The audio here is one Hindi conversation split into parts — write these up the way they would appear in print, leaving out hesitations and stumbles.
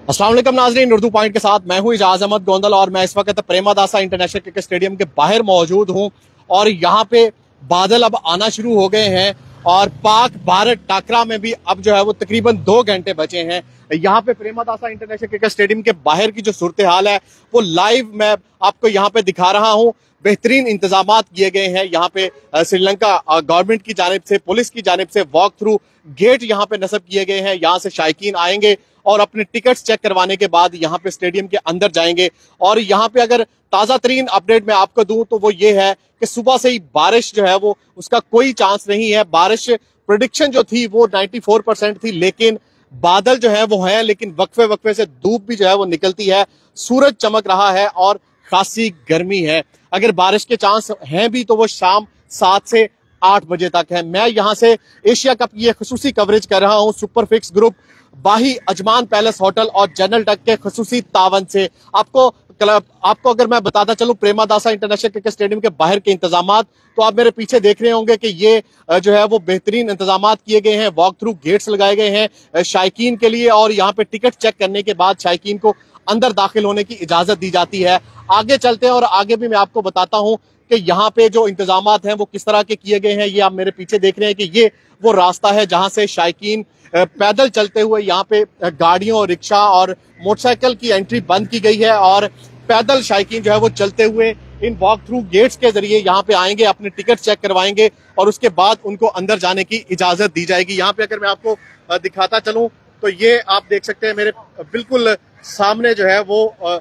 अस्सलाम वालेकुम नाज़रीन, उर्दू पॉइंट के साथ मैं हूं इजाज अहमद गोंदल और मैं इस वक्त प्रेमादासा इंटरनेशनल क्रिकेट स्टेडियम के बाहर मौजूद हूं। और यहाँ पे बादल अब आना शुरू हो गए हैं और पाक भारत टाकरा में भी अब जो है वो तकरीबन 2 घंटे बचे हैं। यहाँ पे प्रेमादासा इंटरनेशनल क्रिकेट स्टेडियम के बाहर की जो सूरत हाल है वो लाइव मैं आपको यहाँ पे दिखा रहा हूँ। बेहतरीन इंतजाम किए गए हैं यहाँ पे श्रीलंका गवर्नमेंट की जानिब से, पुलिस की जानिब से वॉक थ्रू गेट यहाँ पे नस्ब किए गए हैं। यहाँ से शायकीन आएंगे और अपने टिकट्स चेक करवाने के बाद यहाँ पे स्टेडियम के अंदर जाएंगे। और यहाँ पे अगर ताजा तरीन अपडेट मैं आपको दूं तो वो ये है कि सुबह से ही बारिश जो है वो उसका कोई चांस नहीं है। बारिश प्रेडिक्शन जो थी वो 94% थी, लेकिन बादल जो है वो है, लेकिन वक्फे वक्फे से धूप भी जो है वो निकलती है, सूरज चमक रहा है और खासी गर्मी है। अगर बारिश के चांस हैं भी तो वो शाम 7 से 8 बजे तक है। मैं यहाँ से एशिया कप की खसूसी कवरेज कर रहा हूँ सुपर फिक्स ग्रुप, बाही अजमान पैलेस होटल और जनरल टक के खसूसी तावन से। आपको अगर मैं बताता चलूं प्रेमादासा इंटरनेशनल क्रिकेट स्टेडियम के बाहर के इंतजामात, तो आप मेरे पीछे देख रहे होंगे कि ये जो है वो बेहतरीन इंतजामात किए गए हैं। वॉक थ्रू गेट्स लगाए गए हैं शायकीन के लिए और यहाँ पे टिकट चेक करने के बाद शायकीन को अंदर दाखिल होने की इजाजत दी जाती है। आगे चलते हैं और आगे भी मैं आपको बताता हूँ कि यहाँ पे जो इंतजामात हैं वो किस तरह के किए गए हैं। ये आप मेरे पीछे देख रहे हैं कि ये वो रास्ता है जहां से शायकीन पैदल चलते हुए, यहाँ पे गाड़ियों, रिक्शा और मोटरसाइकिल की एंट्री बंद की गई है और पैदल शायकीन जो है वो चलते हुए इन वॉक थ्रू गेट्स के जरिए यहाँ पे आएंगे, अपने टिकट चेक करवाएंगे और उसके बाद उनको अंदर जाने की इजाजत दी जाएगी। यहाँ पे अगर मैं आपको दिखाता चलूं तो ये आप देख सकते हैं मेरे बिल्कुल सामने जो है वो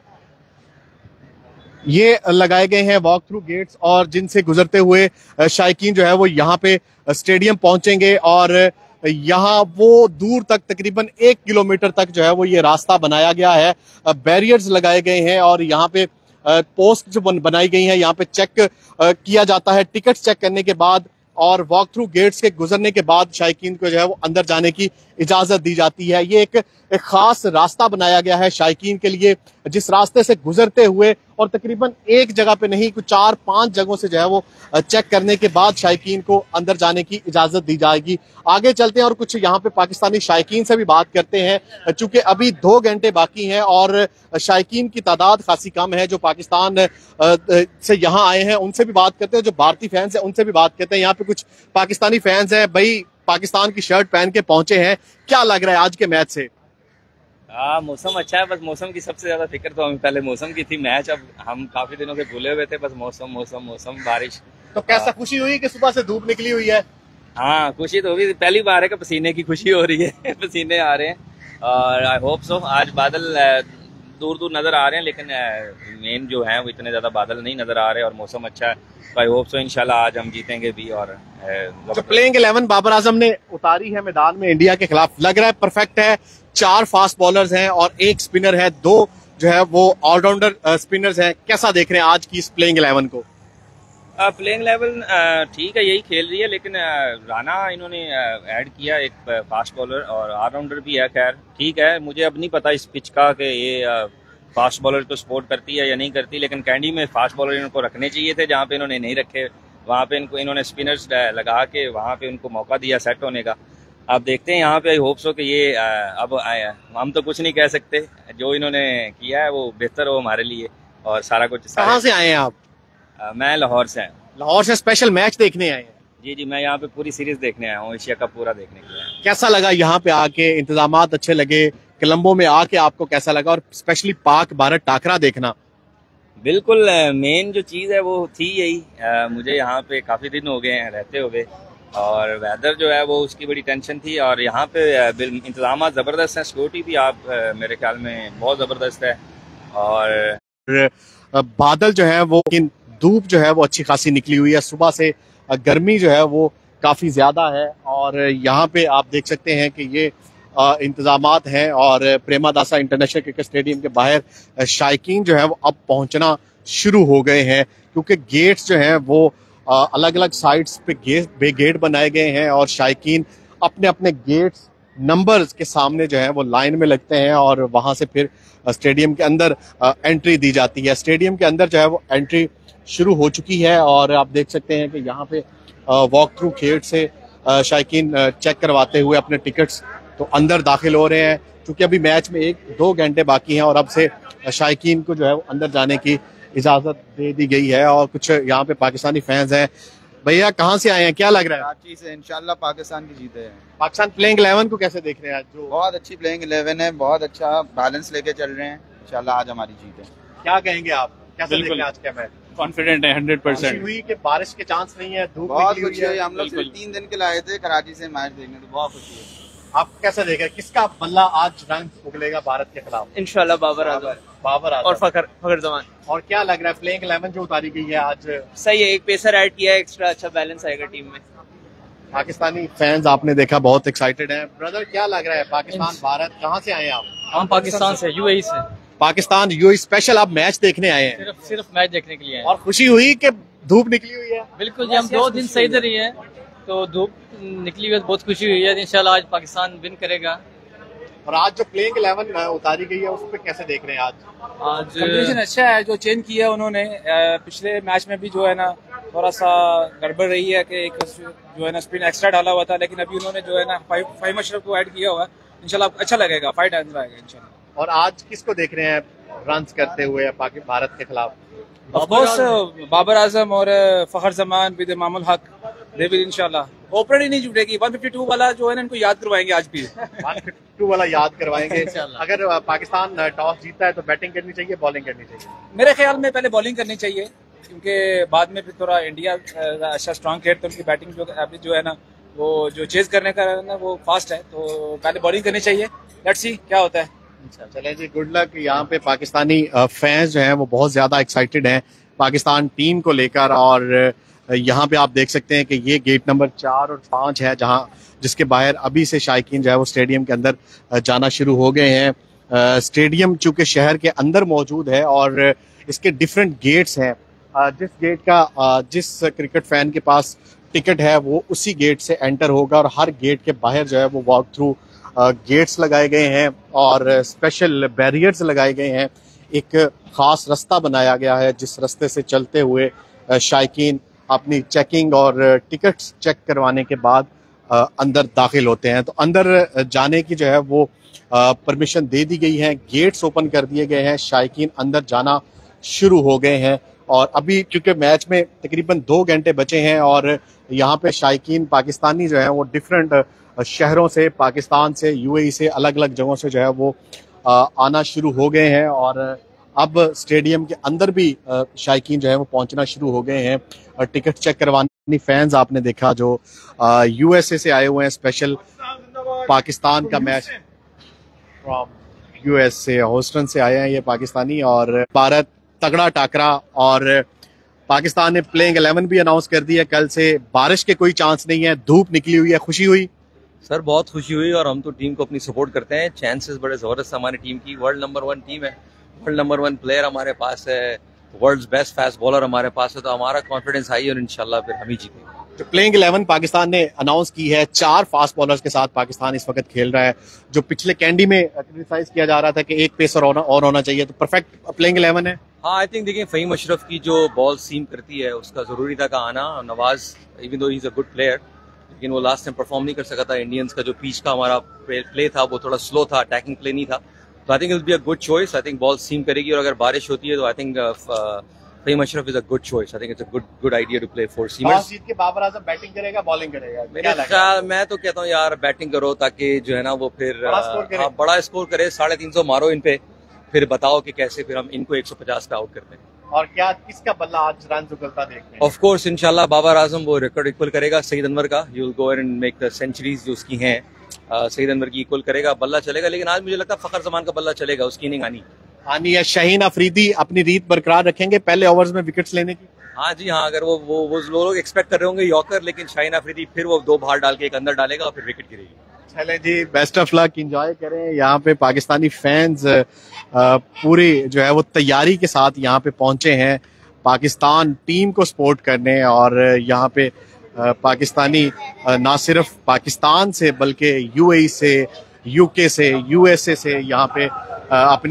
ये लगाए गए हैं वॉक थ्रू गेट्स और जिनसे गुजरते हुए शायकीन जो है वो यहाँ पे स्टेडियम पहुंचेंगे। और यहाँ वो दूर तक तकरीबन 1 किलोमीटर तक जो है वो ये रास्ता बनाया गया है, बैरियर्स लगाए गए हैं और यहाँ पे पोस्ट जो बनाई गई है, यहाँ पे चेक किया जाता है टिकट चेक करने के बाद और वॉक थ्रू गेट्स के गुजरने के बाद शायकीन को जो है वो अंदर जाने की इजाजत दी जाती है। ये एक खास रास्ता बनाया गया है शायकीन के लिए, जिस रास्ते से गुजरते हुए और तकरीबन एक जगह पे नहीं कुछ 4-5 जगहों से जो है वो चेक करने के बाद शायकीन को अंदर जाने की इजाजत दी जाएगी। आगे चलते हैं और कुछ यहाँ पे पाकिस्तानी शायकीन से भी बात करते हैं, चूंकि अभी 2 घंटे बाकी हैं और शायकीन की तादाद खासी कम है जो पाकिस्तान से यहाँ आए हैं। उनसे भी बात करते हैं, जो भारतीय फैंस हैं उनसे भी बात करते हैं। यहाँ पे कुछ पाकिस्तानी फैंस हैं, भाई पाकिस्तान की शर्ट पहन के पहुंचे हैं, क्या लग रहा है आज के मैच से? मौसम अच्छा है, बस मौसम की सबसे ज्यादा फिक्र तो हमें पहले मौसम की थी। मैच अब हम काफी दिनों से भूले हुए थे, बस मौसम मौसम मौसम बारिश। तो कैसा खुशी हुई कि सुबह से धूप निकली हुई है? हाँ, खुशी तो हुई, पहली बार है कि पसीने की खुशी हो रही है पसीने आ रहे हैं और आई होप सो। आज बादल दूर दूर नजर आ रहे हैं, लेकिन मेन जो है वो इतने ज्यादा बादल नहीं नजर आ रहे और मौसम अच्छा है, तो आई होप सो इंशाल्लाह आज हम जीतेंगे भी। और जो प्लेइंग 11 बाबर आजम ने उतारी है मैदान में इंडिया के खिलाफ, लग रहा है परफेक्ट है। 4 फास्ट बॉलर्स हैं और 1 स्पिनर है, 2 जो है वो ऑलराउंडर स्पिनर्स हैं। कैसा देख रहे हैं आज की इस प्लेइंग 11 को? प्लेइंग लेवल ठीक है, यही खेल रही है, लेकिन राना इन्होंने ऐड किया एक फास्ट बॉलर और ऑलराउंडर भी है। खैर ठीक है, मुझे अब नहीं पता इस पिच का कि ये फास्ट बॉलर को सपोर्ट करती है या नहीं करती, लेकिन कैंडी में फास्ट बॉलर इनको रखने चाहिए थे, जहाँ पे इन्होंने नहीं रखे वहाँ पे इन्होंने स्पिनर्स लगा के वहाँ पे उनको मौका दिया सेट होने का। आप देखते हैं यहाँ पे, आई होप सो कि ये अब हम तो कुछ नहीं कह सकते, जो इन्होंने किया है वो बेहतर हो हमारे लिए और सारा कुछ। कहाँ से आए हैं आप? मैं लाहौर से आया। लाहौर से स्पेशल मैच देखने आए हैं? जी जी, मैं यहाँ पे पूरी सीरीज देखने आया हूँ, एशिया कप पूरा देखने के लिए। कैसा लगा यहाँ पे आके? इंतजामात अच्छे लगे? कोलंबो में आके आपको कैसा लगा और स्पेशली पाक भारत टाकरा देखना? बिल्कुल, मेन जो चीज़ है वो थी यही। मुझे यहाँ पे काफ़ी दिन हो गए हैं रहते हुए और वेदर जो है वो उसकी बड़ी टेंशन थी और यहाँ पे इंतजाम ज़बरदस्त हैं। सिक्योरिटी भी आप मेरे ख्याल में बहुत ज़बरदस्त है और बादल जो है वो, धूप जो है वो अच्छी खासी निकली हुई है, सुबह से गर्मी जो है वो काफ़ी ज़्यादा है और यहाँ पे आप देख सकते हैं कि ये इंतजामात हैं और प्रेमादासा इंटरनेशनल क्रिकेट स्टेडियम के बाहर शायकीन जो है वो अब पहुंचना शुरू हो गए हैं, क्योंकि गेट्स जो हैं वो अलग अलग साइड्स पे गेट बनाए गए हैं और शायकीन अपने अपने गेट्स नंबर्स के सामने जो है वो लाइन में लगते हैं और वहां से फिर स्टेडियम के अंदर एंट्री दी जाती है। स्टेडियम के अंदर जो है वो एंट्री शुरू हो चुकी है और आप देख सकते हैं कि यहाँ पे वॉक थ्रू गेट से शायकीन चेक करवाते हुए अपने टिकट्स तो अंदर दाखिल हो रहे हैं, क्योंकि अभी मैच में 1-2 घंटे बाकी हैं और अब से शायकीन को जो है वो अंदर जाने की इजाजत दे दी गई है। और कुछ यहाँ पे पाकिस्तानी फैंस हैं। भैया कहाँ से आए हैं, क्या लग रहा है? कराची से। इंशाल्लाह पाकिस्तान की जीते हैं। पाकिस्तान प्लेइंग 11 को कैसे देख रहे हैं आज? जो बहुत अच्छी प्लेइंग 11 है, बहुत अच्छा बैलेंस लेके चल रहे हैं। इंशाल्लाह आज हमारी जीत है। क्या कहेंगे आप, कैसे देख बिल्कुल। रहे हैं आज का मैच? कॉन्फिडेंट है 100%। हुई कि बारिश के चांस नहीं है, धूप बहुत निकली खुशी हुई हुई, है। हम लोग सिर्फ 3 दिन के लिए आए थे कराची से मैच देखने, तो बहुत खुशी है। आप कैसे देखें, किसका बल्ला आज रंग उगलेगा भारत के खिलाफ? इंशाल्लाह बाबर आजम बाबर आजम और फखर जमान। और क्या लग रहा है प्लेइंग 11 जो उतारी गई है आज? सही है, एक पेसर ऐड किया है एक्स्ट्रा, अच्छा बैलेंस आएगा टीम में। पाकिस्तानी फैंस आपने देखा बहुत एक्साइटेड हैं। ब्रदर क्या लग रहा है, पाकिस्तान भारत, कहाँ से आए हैं आप? हम पाकिस्तान से, यूएई से। पाकिस्तान यूएई स्पेशल आप मैच देखने आए हैं? सिर्फ मैच देखने के लिए आए। और खुशी हुई कि धूप निकली हुई है? बिल्कुल जी, हम 2 दिन सही इधर ही है, तो धूप निकली हुई है, बहुत खुशी हुई है। इंशाल्लाह आज पाकिस्तान विन करेगा। और आज जो प्लेइंग 11 उतारी गई है उस पर कैसे देख रहे हैं आज? आज कंडीशन अच्छा है, जो चेंज किया उन्होंने। पिछले मैच में भी जो है ना थोड़ा सा गड़बड़ रही है कि एक जो है ना स्पिन एक्स्ट्रा डाला हुआ था, लेकिन अभी उन्होंने जो है ना फाइव अशरफ को ऐड किया हुआ है। इंशाल्लाह अच्छा लगेगा, फाइट अंदर आएगा इंशाल्लाह। और आज किसको देख रहे हैं रन करते हुए भारत के खिलाफ? ऑफ कोर्स बाबर आजम और फखर Zaman with Imamul Haq, they will इंशाल्लाह। ओपनर ही नहीं जुटेगी, 152 वाला जो है ना इनको याद करवाएंगे आज भी। 152 वाला याद करवाएंगे। अगर पाकिस्तान टॉस जीतता है तो बैटिंग करनी चाहिए, बॉलिंग करनी चाहिए? मेरे ख्याल में पहले बॉलिंग करनी चाहिए, क्योंकि बाद में फिर थोड़ा इंडिया अच्छा स्ट्रांग खेल तो उनकी बैटिंग जो एवरेज जो है ना वो जो चेज करने का है ना वो फास्ट है, तो पहले बॉलिंग करनी चाहिए। लेट्स सी क्या होता है। चलें जी, गुड लक। यहाँ पे पाकिस्तानी फैंस जो हैं वो बहुत ज्यादा एक्साइटेड हैं पाकिस्तान टीम को लेकर। और यहाँ पे आप देख सकते हैं कि ये गेट नंबर 4 और 5 है, जहाँ जिसके बाहर अभी से शायकीन जो है वो स्टेडियम के अंदर जाना शुरू हो गए हैं। स्टेडियम चूंकि शहर के अंदर मौजूद है और इसके डिफरेंट गेट्स हैं। जिस गेट का जिस क्रिकेट फैन के पास टिकट है वो उसी गेट से एंटर होगा। और हर गेट के बाहर जो है वो वॉक थ्रू गेट्स लगाए गए हैं और स्पेशल बैरियर्स लगाए गए हैं। एक खास रास्ता बनाया गया है जिस रास्ते से चलते हुए शायकीन अपनी चेकिंग और टिकट्स चेक करवाने के बाद अंदर दाखिल होते हैं। तो अंदर जाने की जो है वो परमिशन दे दी गई है, गेट्स ओपन कर दिए गए हैं, शायकीन अंदर जाना शुरू हो गए हैं। और अभी क्योंकि मैच में तकरीबन 2 घंटे बचे हैं और यहाँ पे शायकीन पाकिस्तानी जो है वो डिफरेंट शहरों से, पाकिस्तान से, यूएई से, अलग अलग जगहों से जो है वो आना शुरू हो गए हैं। और अब स्टेडियम के अंदर भी शायकीन जो है वो पहुंचना शुरू हो गए हैं। और टिकट चेक करवाने फैंस आपने देखा जो यूएसए से आए हुए हैं, स्पेशल पाकिस्तान का मैच फ्रॉम यूएसए, ह्यूस्टन से आए हैं ये पाकिस्तानी। और भारत तगड़ा टाकरा, और पाकिस्तान ने प्लेइंग 11 भी अनाउंस कर दी है कल से। बारिश के कोई चांस नहीं है, धूप निकली हुई है। खुशी हुई सर, बहुत खुशी हुई। और हम तो टीम को अपनी सपोर्ट करते हैं। चांसेस बड़े जबरदस्त हमारी टीम की। वर्ल्ड नंबर 1 टीम है, वर्ल्ड नंबर 1 प्लेयर हमारे पास है, वर्ल्ड बेस्ट फास्ट बॉलर हमारे पास है, तो हमारा कॉन्फिडेंस हाई है और इंशाल्लाह फिर हम ही जीतेंगे। जो प्लेइंग 11 पाकिस्तान ने अनाउंस की है, 4 फास्ट बॉलर्स के साथ पाकिस्तान इस वक्त खेल रहा है। जो पिछले कैंडी में क्रिटिसाइज किया जा रहा था कि एक पेसर और होना चाहिए, तो परफेक्ट प्लेइंग 11 है। हाँ, आई थिंक देखिए फ़हीम अशरफ की जो बॉल सीम करती है उसका जरूरी था का आना। Nawaz even though he is a good player, लेकिन वो लास्ट टाइम परफॉर्म नहीं कर सका था। इंडियंस का जो पिच का हमारा प्ले था वो थोड़ा स्लो था, अटैकिंग प्ले नहीं था। तो I think it will be a good choice. I think ball seam करेगी और अगर बारिश होती है तो I think Faheem Ashraf is a good choice. I think it's a good idea to play for seamers. जीत के बाबर आजम बैटिंग करेगा, बॉलिंग करेगा? मेरे ख्याल मैं तो कहता हूँ यार बैटिंग करो, ताकि जो है ना वो फिर बड़ा स्कोर करे। 350 मारो इन पे, फिर बताओ कि कैसे फिर हम इनको 150 पे आउट करते हैं। और क्या किसका बल्ला आज रन उगलता देखते हैं? ऑफ कोर्स इंशाल्लाह बाबर आजम वो रिकॉर्ड इक्वल करेगा सईद अनवर का। You will go and make the centuries जो उसकी हैं। सईद अनवर की इक्वल करेगा, बल्ला चलेगा। लेकिन आज मुझे लगता है फखर जमान का बल्ला चलेगा, उसकी इनिंग आनी है। शाहीन अफरीदी अपनी रीत बरकरार रखेंगे पहले ओवर्स में विकेट्स लेने की? हाँ जी हाँ, अगर वो लोग एक्सपेक्ट कर रहे होंगे यॉर्कर, लेकिन शाहीन अफरीदी फिर वो 2 बाहर डाल के एक अंदर डालेगा और फिर विकेट गिरेगी। चले जी, बेस्ट ऑफ लक, एंजॉय करें। यहाँ पे पाकिस्तानी फैंस पूरी जो है वो तैयारी के साथ यहाँ पे पहुंचे हैं पाकिस्तान टीम को सपोर्ट करने। और यहाँ पे पाकिस्तानी ना सिर्फ पाकिस्तान से बल्कि यूएई से, यूके से, यूएसए से यहाँ पे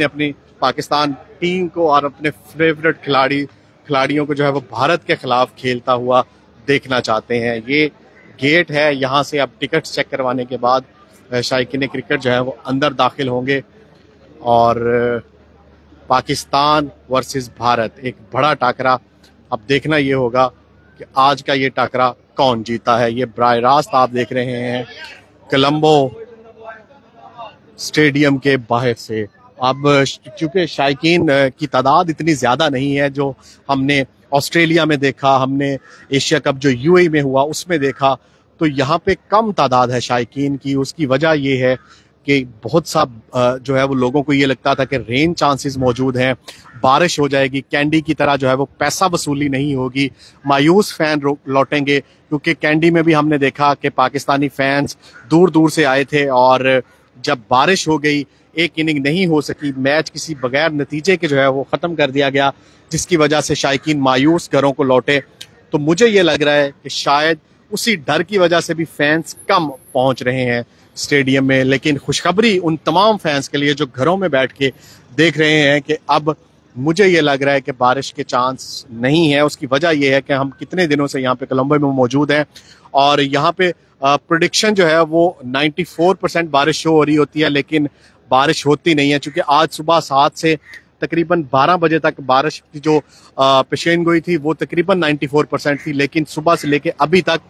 अपनी पाकिस्तान टीम को और अपने फेवरेट खिलाड़ियों को जो है वो भारत के खिलाफ खेलता हुआ देखना चाहते हैं। ये गेट है, यहाँ से अब टिकट चेक करवाने के बाद शायकीन क्रिकेट जो है वो अंदर दाखिल होंगे और पाकिस्तान वर्सेस भारत एक बड़ा टाकरा। अब देखना ये होगा कि आज का ये टाकरा कौन जीता है। ये बराह रास्त आप देख रहे हैं कोलंबो स्टेडियम के बाहर से। अब चूंकि शायकीन की तादाद इतनी ज्यादा नहीं है जो हमने ऑस्ट्रेलिया में देखा, हमने एशिया कप जो यूएई में हुआ उसमें देखा, तो यहाँ पे कम तादाद है शायकीन की। उसकी वजह ये है कि बहुत सा जो है वो लोगों को ये लगता था कि रेन चांसेस मौजूद हैं, बारिश हो जाएगी, कैंडी की तरह जो है वो पैसा वसूली नहीं होगी, मायूस फैन लौटेंगे। क्योंकि कैंडी में भी हमने देखा कि पाकिस्तानी फैंस दूर दूर से आए थे और जब बारिश हो गई, एक इनिंग नहीं हो सकी, मैच किसी बगैर नतीजे के जो है वो ख़त्म कर दिया गया, जिसकी वजह से शायकीन मायूस घरों को लौटे। तो मुझे ये लग रहा है कि शायद उसी डर की वजह से भी फैंस कम पहुंच रहे हैं स्टेडियम में। लेकिन खुशखबरी उन तमाम फैंस के लिए जो घरों में बैठ के देख रहे हैं कि अब मुझे ये लग रहा है कि बारिश के चांस नहीं है। उसकी वजह यह है कि हम कितने दिनों से यहाँ पे कोलंबो में मौजूद हैं और यहाँ पे प्रेडिक्शन जो है वो 94% बारिश शो हो रही होती है, लेकिन बारिश होती नहीं है। चूंकि आज सुबह 7 से तकरीबन 12 बजे तक बारिश की जो पेशेन गोई थी वो तकरीबन 94% थी, लेकिन सुबह से लेके अभी तक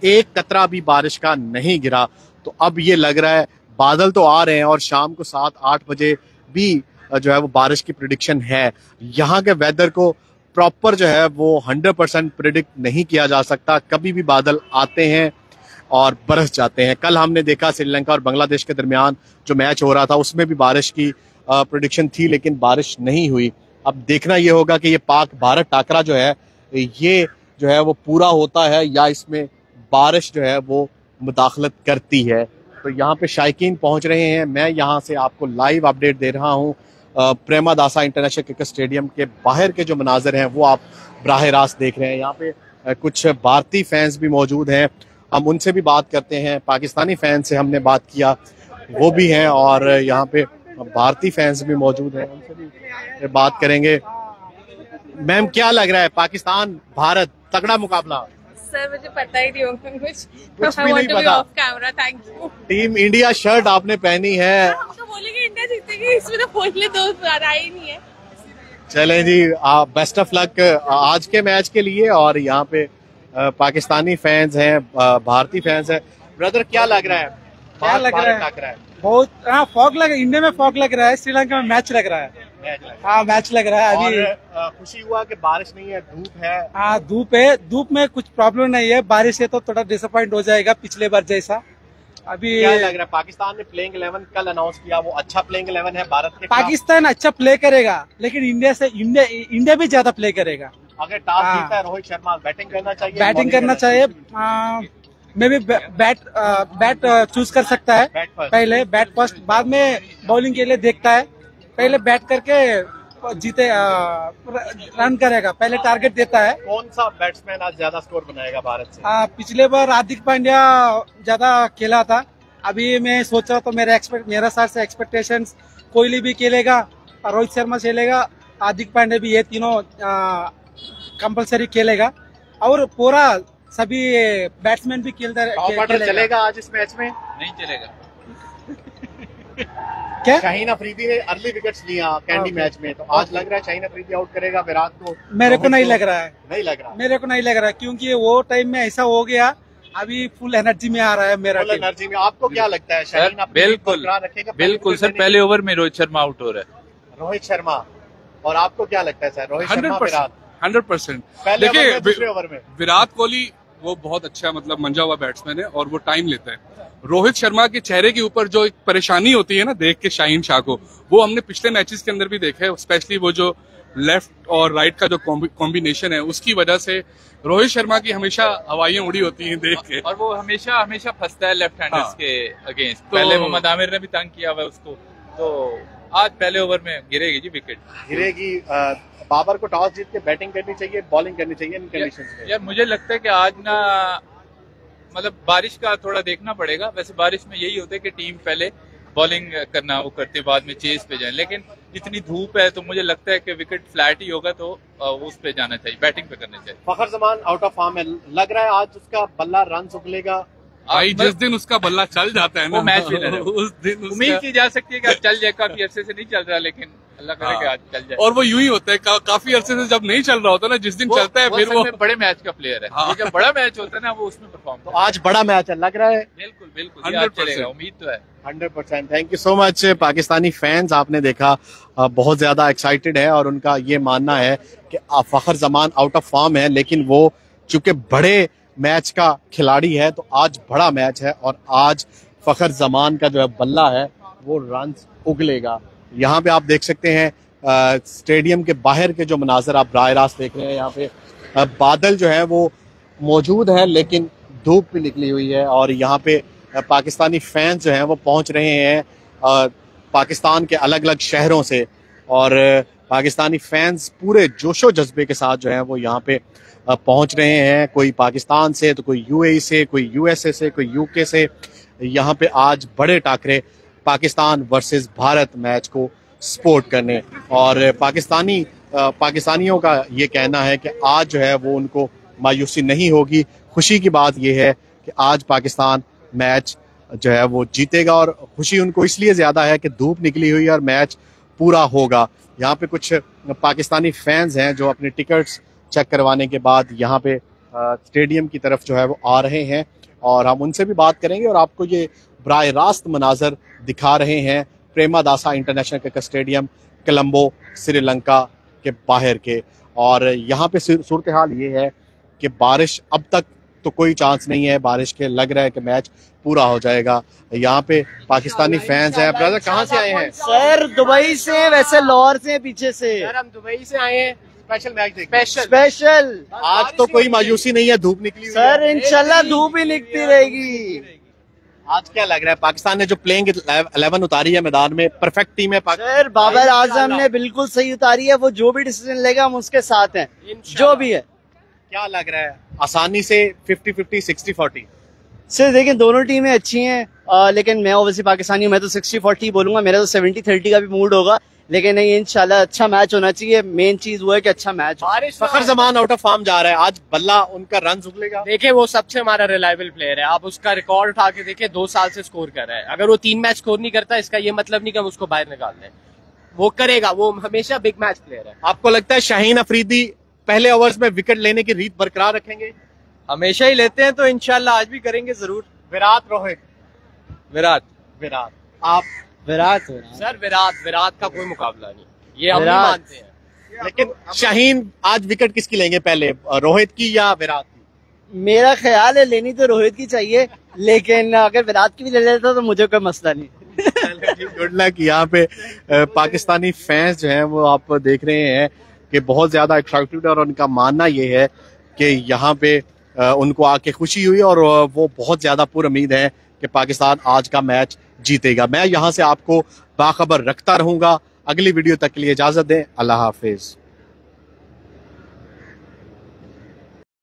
एक कतरा भी बारिश का नहीं गिरा। तो अब ये लग रहा है बादल तो आ रहे हैं और शाम को 7-8 बजे भी जो है वो बारिश की प्रेडिक्शन है। यहाँ के वेदर को प्रॉपर जो है वो 100% प्रेडिक्ट नहीं किया जा सकता, कभी भी बादल आते हैं और बरस जाते हैं। कल हमने देखा श्रीलंका और बांग्लादेश के दरमियान जो मैच हो रहा था उसमें भी बारिश की प्रेडिक्शन थी, लेकिन बारिश नहीं हुई। अब देखना ये होगा कि ये पाक भारत टाकरा जो है ये जो है वो पूरा होता है या इसमें बारिश जो है वो मुदाखलत करती है। तो यहाँ पे शायकीन पहुंच रहे हैं, मैं यहाँ से आपको लाइव अपडेट दे रहा हूँ। प्रेमदासा इंटरनेशनल क्रिकेट स्टेडियम के बाहर के जो मनाजर हैं वो आप बराह रास्त देख रहे हैं। यहाँ पे कुछ भारतीय फैंस भी मौजूद हैं, हम उनसे भी बात करते हैं। पाकिस्तानी फैंस से हमने बात किया, वो भी हैं, और यहाँ पे भारतीय फैंस भी मौजूद हैं, उनसे भी बात करेंगे। मैम क्या लग रहा है, पाकिस्तान भारत तगड़ा मुकाबला? सर मुझे पता ही नहीं होगा कुछ भी नहीं पता। Of camera, thank you. Team India shirt आपने पहनी है, हम तो बोलेंगे इंडिया जीतेगी, इसमें तो बोलने दो आ ही नहीं है। चलें जी, बेस्ट ऑफ लक आज के मैच के लिए। और यहाँ पे पाकिस्तानी फैंस हैं, भारतीय फैंस हैं। ब्रदर क्या लग रहा है? क्या लग रहा है? बहुत फॉग लग, इंडिया में फॉग लग रहा है, श्रीलंका में मैच लग रहा है। हाँ मैच लग रहा है अभी। खुशी हुआ कि बारिश नहीं है, धूप है। हाँ धूप है, धूप में कुछ प्रॉब्लम नहीं है, बारिश है तो थोड़ा डिसअपॉइंट हो जाएगा पिछले बार जैसा। अभी क्या लग रहा है, पाकिस्तान ने प्लेइंग 11 कल अनाउंस किया, वो अच्छा प्लेइंग 11 है भारत के? पाकिस्तान अच्छा प्ले करेगा, लेकिन इंडिया भी ज्यादा प्ले करेगा। अगर टॉस जीता है रोहित शर्मा, बैटिंग करना चाहिए? बैटिंग करना चाहिए, मे भी बैट चूज कर सकता है। पहले बैट फर्स्ट, बाद में बॉलिंग के लिए देखता है। पहले बैट करके जीते रन करेगा, पहले टारगेट देता है। कौन सा बैट्समैन आज ज्यादा स्कोर बनाएगा भारत से? पिछले बार हार्दिक पांड्या ज्यादा खेला था, अभी मैं सोच रहा तो मेरा साथ से एक्सपेक्टेशंस कोहली भी खेलेगा, रोहित शर्मा खेलेगा, हार्दिक पांड्या भी, ये तीनों कंपलसरी खेलेगा और पूरा सभी बैट्समैन भी खेलेगा। चलेगा आज इस मैच में? नहीं चलेगा। क्या? शाहीन अफरीदी ने अर्ली विकेट्स लिया कैंडी मैच में, तो आज लग रहा है शाहीन अफरीदी आउट करेगा विराट को? मेरे को नहीं लग रहा है। नहीं लग रहा? मेरे को नहीं लग रहा है, क्योंकि वो टाइम में ऐसा हो गया, अभी फुल एनर्जी में आ रहा है मेरा टीम। एनर्जी में आपको क्या लगता है? शाहीन बिल्कुल बिल्कुल सर, पहले ओवर में रोहित शर्मा आउट हो रहा है। रोहित शर्मा, और आपको क्या लगता है सर? रोहित शर्मा 100%। देखिए दूसरे ओवर में विराट कोहली वो बहुत अच्छा मतलब मंजा हुआ बैट्समैन है और वो टाइम लेता है। रोहित शर्मा के चेहरे के ऊपर जो एक परेशानी होती है ना देख के शाहीन शाह को, वो हमने पिछले मैचेस के अंदर भी देखा है, स्पेशली वो जो लेफ्ट और राइट का जो कॉम्बिनेशन है उसकी वजह से रोहित शर्मा की हमेशा हवाइयां उड़ी होती हैं देख के, और वो हमेशा फंसता है लेफ्ट हैंडर्स के अगेंस्ट। पहले मोहम्मद आमिर ने भी तंग किया हुआ उसको, तो आज पहले ओवर में गिरेगी जी विकेट, गिरेगी। बाबर को टॉस जीत के बैटिंग करनी चाहिए, बॉलिंग करनी चाहिए इन कंडीशंस में? यार मुझे लगता है कि आज ना मतलब बारिश का थोड़ा देखना पड़ेगा। वैसे बारिश में यही होता है कि टीम पहले बॉलिंग करना वो करते, बाद में चेस पे जाए, लेकिन इतनी धूप है तो मुझे लगता है कि विकेट फ्लैट ही होगा, तो उस पे जाना चाहिए, बैटिंग पे करना चाहिए। फखर जमान आउट ऑफ फॉर्म है, लग रहा है आज उसका बल्ला रन उगलेगा भाई जिस दिन उसका बल्ला चल जाता है ना, वो मैच विनर है। उस दिन उम्मीद की जा सकती है कि अब चल जाए, काफी अरसे से नहीं चल रहा, लेकिन अल्लाह करे कि आज चल जाए। और वो यूं ही होता है, काफी अरसे से जब नहीं चल रहा होता ना, जिस दिन चलता है फिर वो बड़े मैच का प्लेयर है। ये जब बड़ा मैच होता है ना, वो उसमें परफॉर्म तो आज बड़ा मैच है लग रहा है। बिल्कुल बिल्कुल, ये आज चलेगा, उम्मीद तो है 100%। Thank you so much. Pakistani fans आपने देखा बहुत ज्यादा एक्साइटेड है और उनका ये मानना है कि फखर जमान आउट ऑफ फॉर्म है, लेकिन वो चूंकि बड़े मैच का खिलाड़ी है तो आज बड़ा मैच है और आज फखर जमान का जो है बल्ला है वो रन उगलेगा। यहाँ पे आप देख सकते हैं स्टेडियम के बाहर के जो मनाजर आप बराह रास्त देख रहे हैं, यहाँ पे बादल जो है वो मौजूद है लेकिन धूप भी निकली हुई है और यहाँ पे पाकिस्तानी फैंस जो हैं वो पहुँच रहे हैं पाकिस्तान के अलग अलग शहरों से और पाकिस्तानी फैंस पूरे जोशो जज्बे के साथ जो है वो यहाँ पे पहुँच रहे हैं। कोई पाकिस्तान से तो कोई यूएई से, कोई यूएसए से, कोई यूके से। यहाँ पे आज बड़े टाकरे पाकिस्तान वर्सेस भारत मैच को सपोर्ट करने और पाकिस्तानियों का ये कहना है कि आज जो है वो उनको मायूसी नहीं होगी। खुशी की बात यह है कि आज पाकिस्तान मैच जो है वो जीतेगा और खुशी उनको इसलिए ज़्यादा है कि धूप निकली हुई है और मैच पूरा होगा। यहाँ पे कुछ पाकिस्तानी फैंस हैं जो अपने टिकट्स चेक करवाने के बाद यहाँ पे स्टेडियम की तरफ जो है वो आ रहे हैं और हम उनसे भी बात करेंगे और आपको ये बराह रास्त मनाजर दिखा रहे हैं Premadasa international cricket stadium Colombo Sri Lanka के बाहर के। और यहाँ पे सूरत हाल ये है कि बारिश अब तक तो कोई चांस नहीं है बारिश के, लग रहा है कि मैच पूरा हो जाएगा। यहाँ पे पाकिस्तानी फैंस हैं। ब्रदर कहाँ से आए हैं? सर दुबई से, वैसे लाहौर से, पीछे से। सर हम दुबई से आए हैं स्पेशल मैच देखने। स्पेशल आज तो कोई मायूसी नहीं है, धूप निकली हुई है। सर इंशाल्लाह धूप ही निकलती रहेगी। आज क्या लग रहा है पाकिस्तान ने जो प्लेइंग 11 उतारी है मैदान में, परफेक्ट टीम है सर बाबर आजम ने बिल्कुल सही उतारी है, वो जो भी डिसीजन लेगा हम उसके साथ हैं, जो भी है। क्या लग रहा है आसानी से 50-50 60-40? सर देखिए दोनों टीमें अच्छी हैं लेकिन मैं ओवैसी पाकिस्तानी हूँ, मैं तो 60-40 बोलूंगा। मेरा तो 70-30 का भी मूड होगा, लेकिन नहीं इंशाल्लाह अच्छा मैच होना चाहिए। मेन चीज वो है कि अच्छा मैच हो। फखर जमान आउट ऑफ फॉर्म जा रहा है, आज बल्ला उनका रन उगलेगा। देखिए वो सबसे हमारा रिलायबल प्लेयर है, आप उसका रिकॉर्ड उठा के देखिए 2 साल से स्कोर कर रहा है। अगर वो 3 मैच स्कोर नहीं करता इसका ये मतलब नहीं कि हम उसको बाहर निकाल दें, वो करेगा, वो हमेशा बिग मैच प्लेयर है। आपको लगता है शाहीन अफरीदी पहले ओवर्स में विकेट लेने की रीत बरकरार रखेंगे? हमेशा ही लेते हैं तो इंशाल्लाह आज भी करेंगे जरूर। विराट रोहित? विराट आप? विराट सर विराट का कोई मुकाबला नहीं, ये हम नहीं मानते हैं। लेकिन शाहीन आज विकेट किसकी लेंगे पहले, रोहित की या विराट की? मेरा ख्याल है लेनी तो रोहित की चाहिए, लेकिन अगर विराट की भी ले लेता तो मुझे कोई मसला नहीं। Good luck. यहाँ पे पाकिस्तानी फैंस जो हैं वो आप देख रहे हैं कि बहुत ज्यादा एक्साइटेड और उनका मानना ये है कि यहाँ पे उनको आके खुशी हुई और वो बहुत ज्यादा पुरुम्मीद है कि पाकिस्तान आज का मैच जीतेगा। मैं यहाँ से आपको बाखबर रखता रहूंगा। अगली वीडियो तक के लिए इजाजत दें। अल्लाह हाफिज।